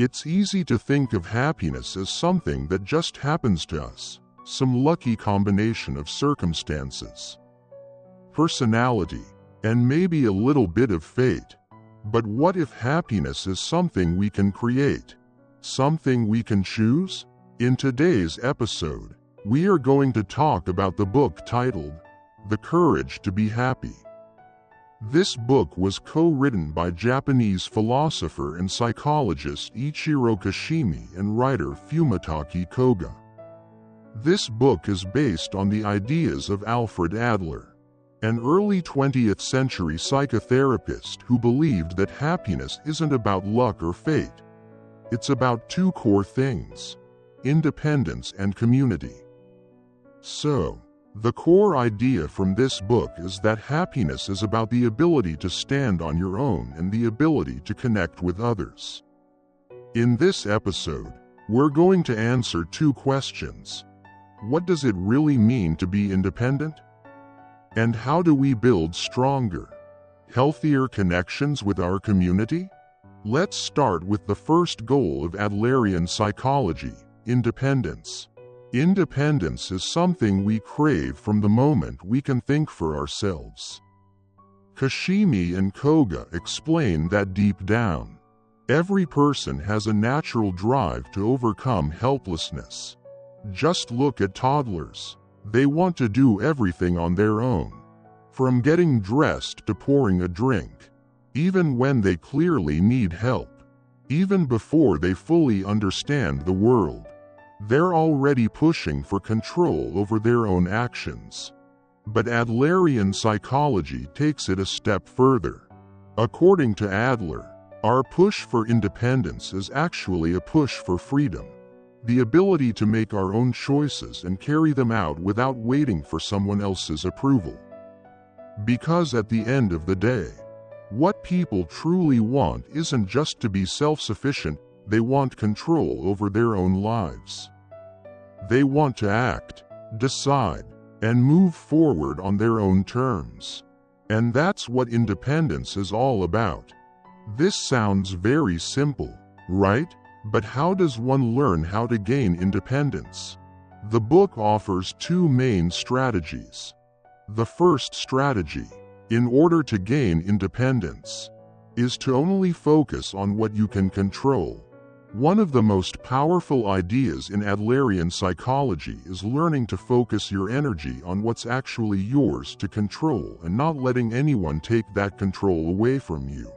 It's easy to think of happiness as something that just happens to us, some lucky combination of circumstances, personality, and maybe a little bit of fate. But what if happiness is something we can create? Something we can choose? In today's episode, we are going to talk about the book titled, The Courage to Be Happy. This book was co-written by Japanese philosopher and psychologist Ichiro Kishimi and writer Fumitake Koga. This book is based on the ideas of Alfred Adler, an early 20th century psychotherapist who believed that happiness isn't about luck or fate. It's about two core things: independence and community. So, the core idea from this book is that happiness is about the ability to stand on your own and the ability to connect with others. In this episode, we're going to answer two questions. What does it really mean to be independent? And how do we build stronger, healthier connections with our community? Let's start with the first goal of Adlerian psychology: independence. Independence is something we crave from the moment we can think for ourselves. Kishimi and Koga explain that deep down, every person has a natural drive to overcome helplessness. Just look at toddlers. They want to do everything on their own, from getting dressed to pouring a drink, even when they clearly need help, even before they fully understand the world. They're already pushing for control over their own actions. But Adlerian psychology takes it a step further. According to Adler, our push for independence is actually a push for freedom, the ability to make our own choices and carry them out without waiting for someone else's approval. Because at the end of the day, what people truly want isn't just to be self-sufficient. They want control over their own lives. They want to act, decide, and move forward on their own terms. And that's what independence is all about. This sounds very simple, right? But how does one learn how to gain independence? The book offers two main strategies. The first strategy, in order to gain independence, is to only focus on what you can control. One of the most powerful ideas in Adlerian psychology is learning to focus your energy on what's actually yours to control and not letting anyone take that control away from you.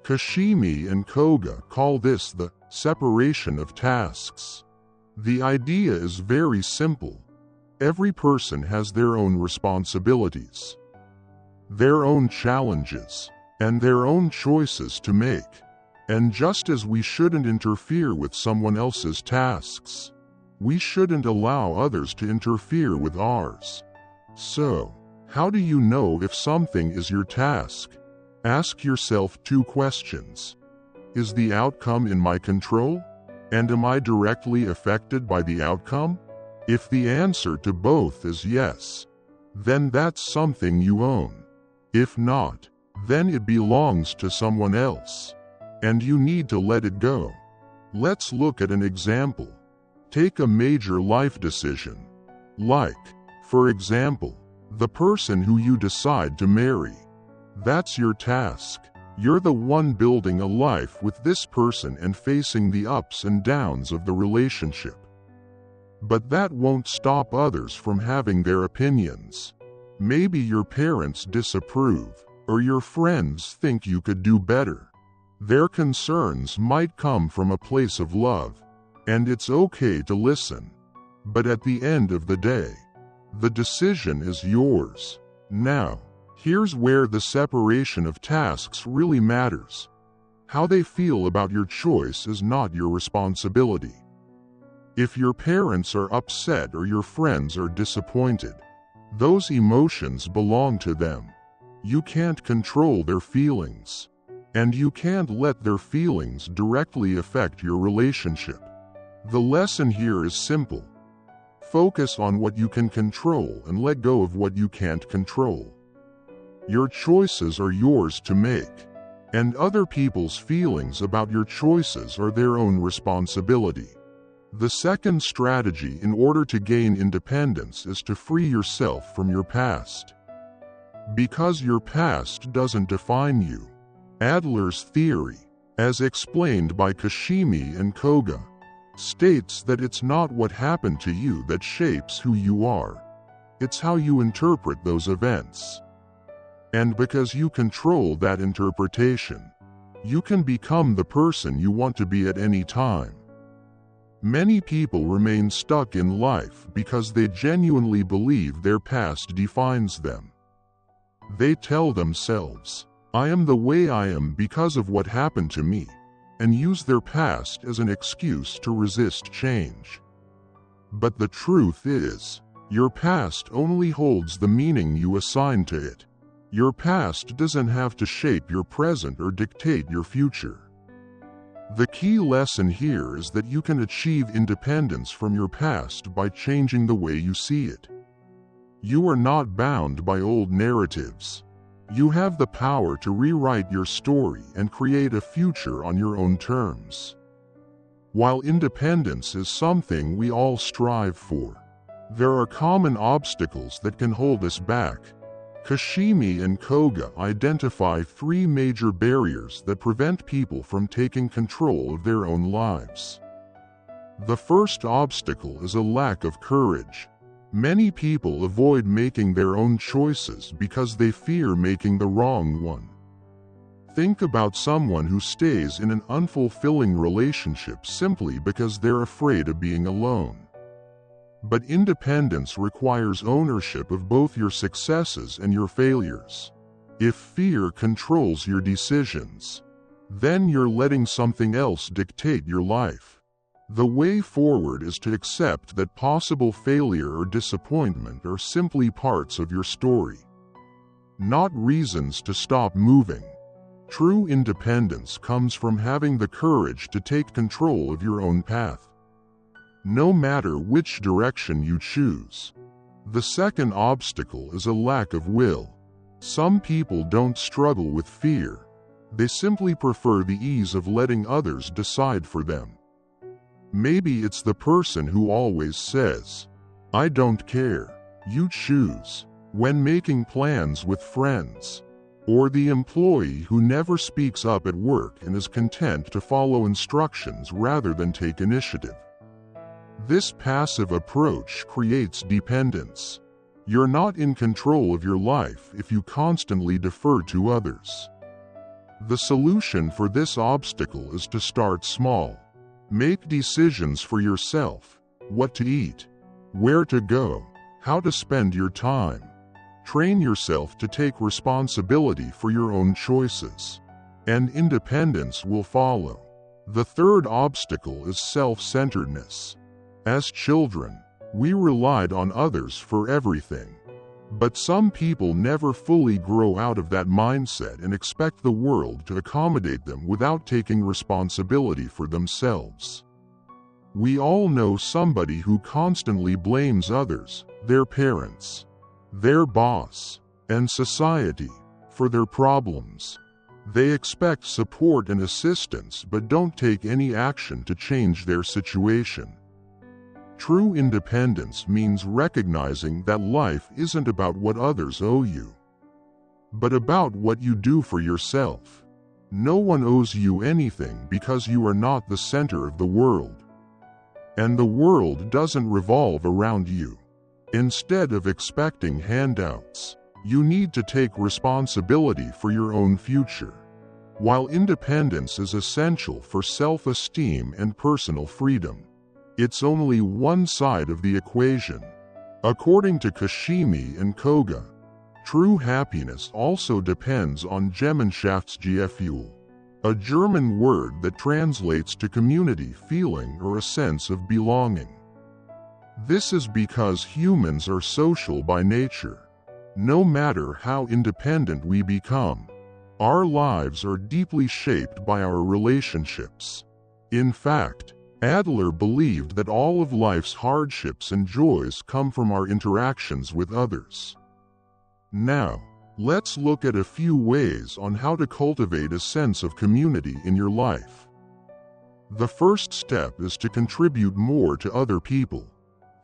Kishimi and Koga call this the separation of tasks. The idea is very simple. Every person has their own responsibilities, their own challenges, and their own choices to make. And just as we shouldn't interfere with someone else's tasks, we shouldn't allow others to interfere with ours. So, how do you know if something is your task? Ask yourself two questions. Is the outcome in my control? And am I directly affected by the outcome? If the answer to both is yes, then that's something you own. If not, then it belongs to someone else, and you need to let it go. Let's look at an example. Take a major life decision. Like, for example, the person who you decide to marry. That's your task. You're the one building a life with this person and facing the ups and downs of the relationship. But that won't stop others from having their opinions. Maybe your parents disapprove, or your friends think you could do better. Their concerns might come from a place of love, and it's okay to listen. But at the end of the day, the decision is yours. Now, here's where the separation of tasks really matters. How they feel about your choice is not your responsibility. If your parents are upset or your friends are disappointed, those emotions belong to them. You can't control their feelings. And you can't let their feelings directly affect your relationship. The lesson here is simple. Focus on what you can control and let go of what you can't control. Your choices are yours to make. and other people's feelings about your choices are their own responsibility. The second strategy in order to gain independence is to free yourself from your past. Because your past doesn't define you. Adler's theory, as explained by Kishimi and Koga, states that it's not what happened to you that shapes who you are. It's how you interpret those events. And because you control that interpretation, you can become the person you want to be at any time. Many people remain stuck in life because they genuinely believe their past defines them. They tell themselves, "I am the way I am because of what happened to me," and use their past as an excuse to resist change. But the truth is, your past only holds the meaning you assign to it. Your past doesn't have to shape your present or dictate your future. The key lesson here is that you can achieve independence from your past by changing the way you see it. You are not bound by old narratives. You have the power to rewrite your story and create a future on your own terms. While independence is something we all strive for, there are common obstacles that can hold us back. Kishimi and Koga identify 3 major barriers that prevent people from taking control of their own lives. The first obstacle is a lack of courage. Many people avoid making their own choices because they fear making the wrong one. Think about someone who stays in an unfulfilling relationship simply because they're afraid of being alone. But independence requires ownership of both your successes and your failures. If fear controls your decisions, then you're letting something else dictate your life. The way forward is to accept that possible failure or disappointment are simply parts of your story, not reasons to stop moving. True independence comes from having the courage to take control of your own path, no matter which direction you choose. The second obstacle is a lack of will. Some people don't struggle with fear. They simply prefer the ease of letting others decide for them. Maybe it's the person who always says, "I don't care, you choose," when making plans with friends. Or the employee who never speaks up at work and is content to follow instructions rather than take initiative. This passive approach creates dependence. You're not in control of your life if you constantly defer to others. The solution for this obstacle is to start small. Make decisions for yourself: what to eat, where to go, how to spend your time. Train yourself to take responsibility for your own choices, and independence will follow. The third obstacle is self-centeredness. As children, we relied on others for everything. But some people never fully grow out of that mindset and expect the world to accommodate them without taking responsibility for themselves. We all know somebody who constantly blames others, their parents, their boss, and society, for their problems. They expect support and assistance but don't take any action to change their situation. True independence means recognizing that life isn't about what others owe you, but about what you do for yourself. No one owes you anything because you are not the center of the world. And the world doesn't revolve around you. Instead of expecting handouts, you need to take responsibility for your own future. While independence is essential for self-esteem and personal freedom, it's only one side of the equation. According to Kishimi and Koga, true happiness also depends on Gemeinschaftsgefühl, a German word that translates to community feeling or a sense of belonging. This is because humans are social by nature. No matter how independent we become, our lives are deeply shaped by our relationships. In fact, Adler believed that all of life's hardships and joys come from our interactions with others. Now, Let's look at a few ways on how to cultivate a sense of community in your life. The first step is to contribute more to other people.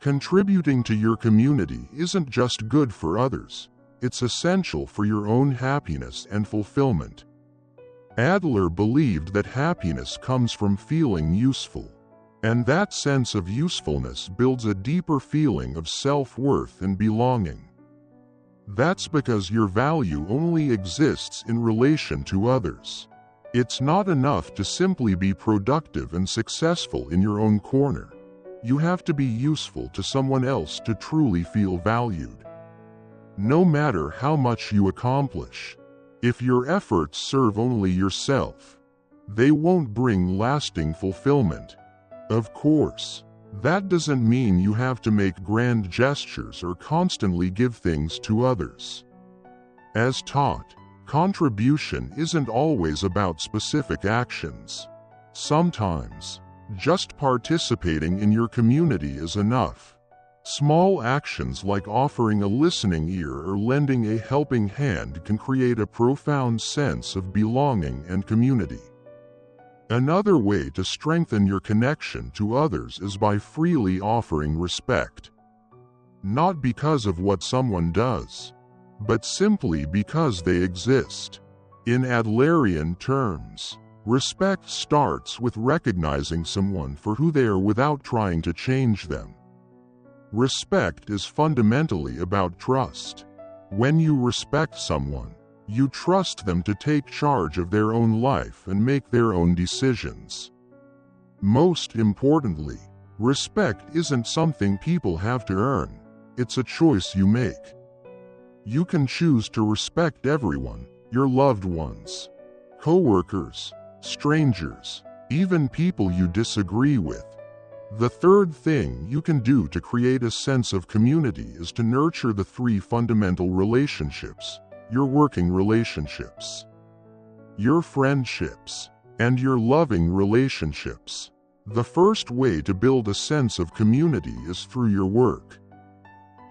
Contributing to your community isn't just good for others, it's essential for your own happiness and fulfillment. Adler believed that happiness comes from feeling useful, and that sense of usefulness builds a deeper feeling of self-worth and belonging. That's because your value only exists in relation to others. It's not enough to simply be productive and successful in your own corner. You have to be useful to someone else to truly feel valued. No matter how much you accomplish, if your efforts serve only yourself, they won't bring lasting fulfillment. Of course, that doesn't mean you have to make grand gestures or constantly give things to others. As taught, contribution isn't always about specific actions. Sometimes, just participating in your community is enough. Small actions like offering a listening ear or lending a helping hand can create a profound sense of belonging and community. Another way to strengthen your connection to others is by freely offering respect. Not because of what someone does, but simply because they exist. In Adlerian terms, respect starts with recognizing someone for who they are without trying to change them. Respect is fundamentally about trust. When you respect someone, you trust them to take charge of their own life and make their own decisions. Most importantly, respect isn't something people have to earn, it's a choice you make. You can choose to respect everyone, your loved ones, coworkers, strangers, even people you disagree with. The third thing you can do to create a sense of community is to nurture the three fundamental relationships: your working relationships, your friendships, and your loving relationships. The first way to build a sense of community is through your work.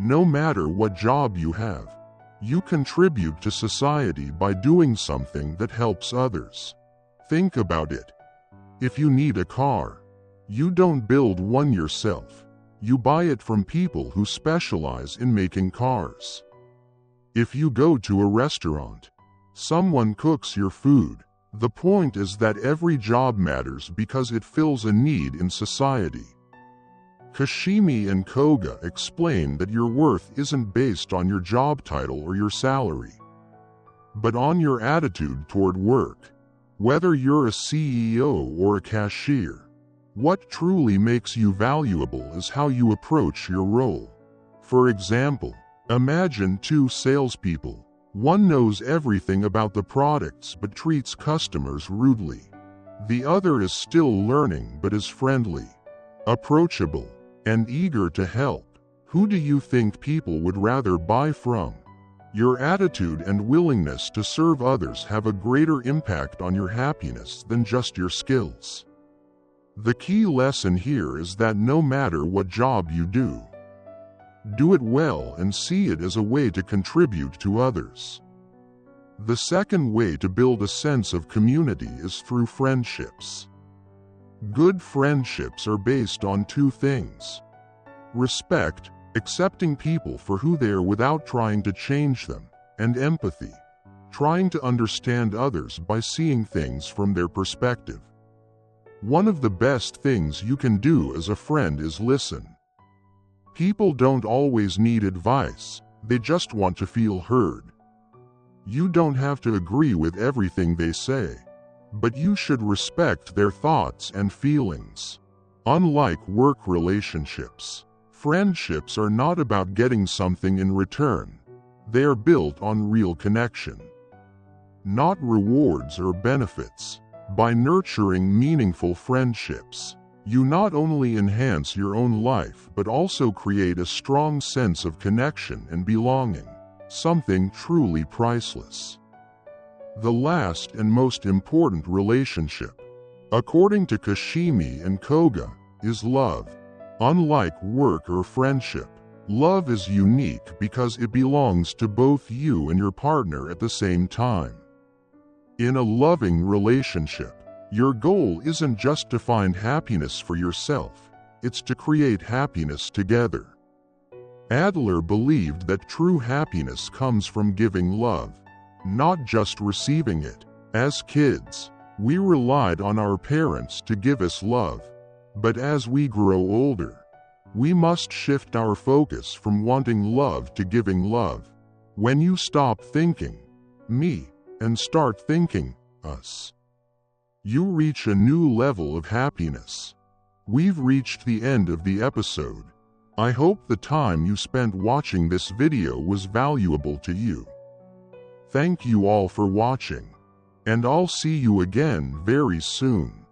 No matter what job you have, you contribute to society by doing something that helps others. Think about it. If you need a car, you don't build one yourself. You buy it from people who specialize in making cars. If you go to a restaurant, someone cooks your food. The point is that every job matters because it fills a need in society. Kishimi and Koga explain that your worth isn't based on your job title or your salary, but on your attitude toward work. Whether you're a CEO or a cashier, what truly makes you valuable is how you approach your role. For example, imagine two salespeople. One knows everything about the products but treats customers rudely. The other is still learning but is friendly, approachable, and eager to help. Who do you think people would rather buy from? Your attitude and willingness to serve others have a greater impact on your happiness than just your skills. The key lesson here is that no matter what job you do it well and see it as a way to contribute to others. The second way to build a sense of community is through friendships. Good friendships are based on two things: respect, accepting people for who they are without trying to change them, and empathy, trying to understand others by seeing things from their perspective. One of the best things you can do as a friend is listen. People don't always need advice, they just want to feel heard. You don't have to agree with everything they say, but you should respect their thoughts and feelings. Unlike work relationships, friendships are not about getting something in return. They are built on real connection, not rewards or benefits. By nurturing meaningful friendships, you not only enhance your own life but also create a strong sense of connection and belonging, something truly priceless. The last and most important relationship, according to Kishimi and Koga, is love. Unlike work or friendship, Love is unique because it belongs to both you and your partner at the same time. In a loving relationship, your goal isn't just to find happiness for yourself, it's to create happiness together. Adler believed that true happiness comes from giving love, not just receiving it. As kids, we relied on our parents to give us love, but as we grow older, we must shift our focus from wanting love to giving love. When you stop thinking, me, and start thinking, us, you reach a new level of happiness. We've reached the end of the episode. I hope the time you spent watching this video was valuable to you. Thank you all for watching, and I'll see you again very soon.